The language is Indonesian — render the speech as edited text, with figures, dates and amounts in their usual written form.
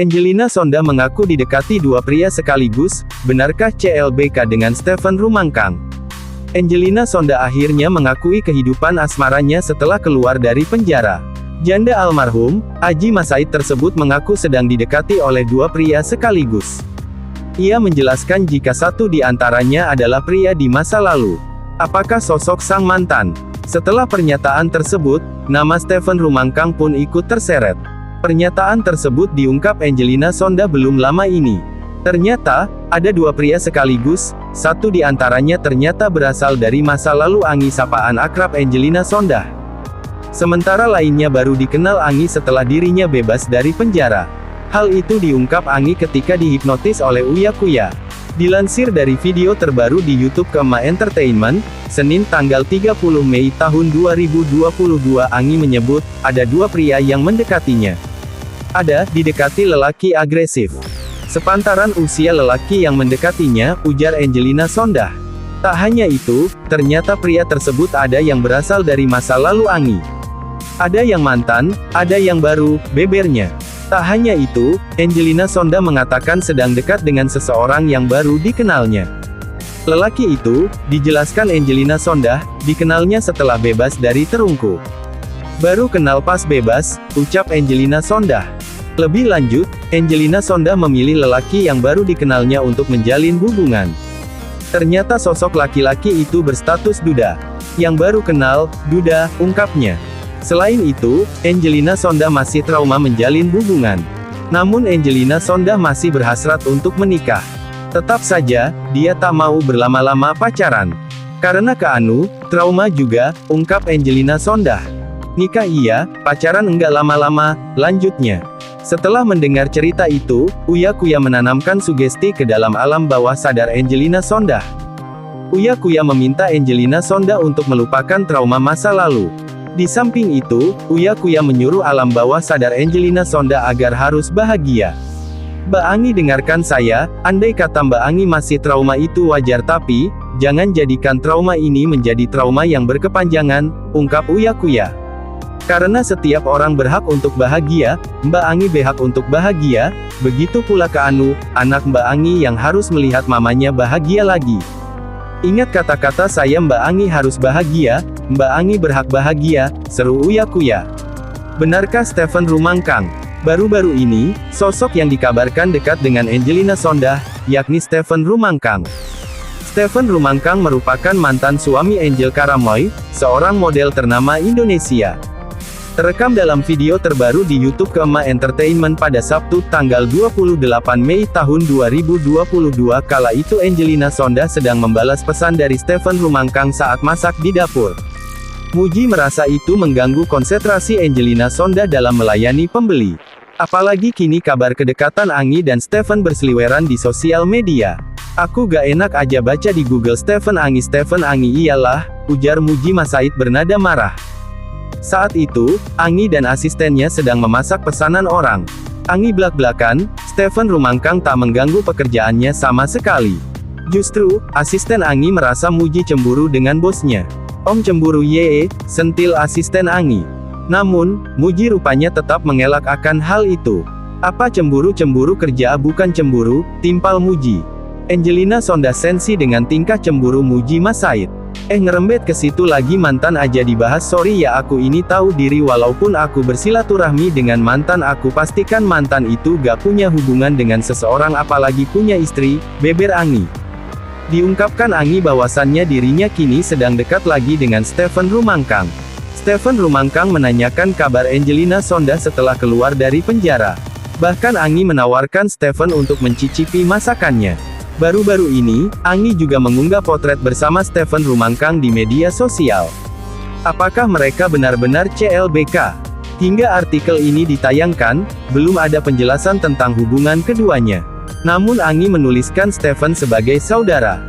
Angelina Sondah mengaku didekati dua pria sekaligus, benarkah CLBK dengan Stephen Rumangkang? Angelina Sondah akhirnya mengakui kehidupan asmaranya setelah keluar dari penjara. Janda almarhum, Adji Massaid tersebut mengaku sedang didekati oleh dua pria sekaligus. Ia menjelaskan jika satu di antaranya adalah pria di masa lalu. Apakah sosok sang mantan? Setelah pernyataan tersebut, nama Stephen Rumangkang pun ikut terseret. Pernyataan tersebut diungkap Angelina Sondah belum lama ini. Ternyata, ada dua pria sekaligus, satu di antaranya ternyata berasal dari masa lalu Angi sapaan akrab Angelina Sondah. Sementara lainnya baru dikenal Angi setelah dirinya bebas dari penjara. Hal itu diungkap Angi ketika dihipnotis oleh Uya Kuya. Dilansir dari video terbaru di YouTube Kema Entertainment, Senin tanggal 30 Mei tahun 2022 Angi menyebut, ada dua pria yang mendekatinya. Ada, didekati lelaki agresif. Sepantaran usia lelaki yang mendekatinya, ujar Angelina Sondah. Tak hanya itu, ternyata pria tersebut ada yang berasal dari masa lalu Angi. Ada yang mantan, ada yang baru, bebernya. Tak hanya itu, Angelina Sondah mengatakan sedang dekat dengan seseorang yang baru dikenalnya. Lelaki itu, dijelaskan Angelina Sondah, dikenalnya setelah bebas dari terungkuk. Baru kenal pas bebas, ucap Angelina Sondah. Lebih lanjut, Angelina Sondah memilih lelaki yang baru dikenalnya untuk menjalin hubungan. Ternyata sosok laki-laki itu berstatus duda. Yang baru kenal, duda, ungkapnya. Selain itu, Angelina Sondah masih trauma menjalin hubungan. Namun Angelina Sondah masih berhasrat untuk menikah. Tetap saja, dia tak mau berlama-lama pacaran. Karena keanu, trauma juga, ungkap Angelina Sondah. Nikah iya, pacaran enggak lama-lama, lanjutnya. Setelah mendengar cerita itu, Uya Kuya menanamkan sugesti ke dalam alam bawah sadar Angelina Sondah. Uya Kuya meminta Angelina Sondah untuk melupakan trauma masa lalu. Di samping itu, Uya Kuya menyuruh alam bawah sadar Angelina Sondah agar harus bahagia. Mbak Angi dengarkan saya, andai kata Mbak Angi masih trauma itu wajar tapi, jangan jadikan trauma ini menjadi trauma yang berkepanjangan, ungkap Uya Kuya. Karena setiap orang berhak untuk bahagia, Mbak Angi berhak untuk bahagia, begitu pula keanu, anak Mbak Angi yang harus melihat mamanya bahagia lagi. Ingat kata-kata saya Mbak Angi harus bahagia, Mbak Angi berhak bahagia, seru Uya Kuya. Benarkah Stephen Rumangkang? Baru-baru ini, sosok yang dikabarkan dekat dengan Angelina Sondah, yakni Stephen Rumangkang. Stephen Rumangkang merupakan mantan suami Angel Karamoy, seorang model ternama Indonesia. Terekam dalam video terbaru di YouTube Kema Entertainment pada Sabtu, tanggal 28 Mei tahun 2022 kala itu Angelina Sondah sedang membalas pesan dari Stephen Rumangkang saat masak di dapur. Muji merasa itu mengganggu konsentrasi Angelina Sondah dalam melayani pembeli. Apalagi kini kabar kedekatan Angi dan Stephen berseliweran di sosial media. Aku gak enak aja baca di Google Stephen Angi iyalah, ujar Muji Massaid bernada marah. Saat itu, Angi dan asistennya sedang memasak pesanan orang. Angi blak-blakan, Stephen Rumangkang tak mengganggu pekerjaannya sama sekali. Justru, asisten Angi merasa Muji cemburu dengan bosnya. Om cemburu ye, sentil asisten Angi. Namun, Muji rupanya tetap mengelak akan hal itu. Apa cemburu-cemburu kerja bukan cemburu, timpal Muji. Angelina Sondah sensi dengan tingkah cemburu Muji Massaid. Ngerembet ke situ lagi mantan aja dibahas. Sorry ya aku ini tahu diri walaupun aku bersilaturahmi dengan mantan aku pastikan mantan itu gak punya hubungan dengan seseorang apalagi punya istri, beber Angi. Diungkapkan Angi bahwasannya dirinya kini sedang dekat lagi dengan Stephen Rumangkang. Stephen Rumangkang menanyakan kabar Angelina Sondah setelah keluar dari penjara. Bahkan Angi menawarkan Stephen untuk mencicipi masakannya. Baru-baru ini, Angi juga mengunggah potret bersama Stephen Rumangkang di media sosial. Apakah mereka benar-benar CLBK? Hingga artikel ini ditayangkan, belum ada penjelasan tentang hubungan keduanya. Namun Angi menuliskan Stephen sebagai saudara.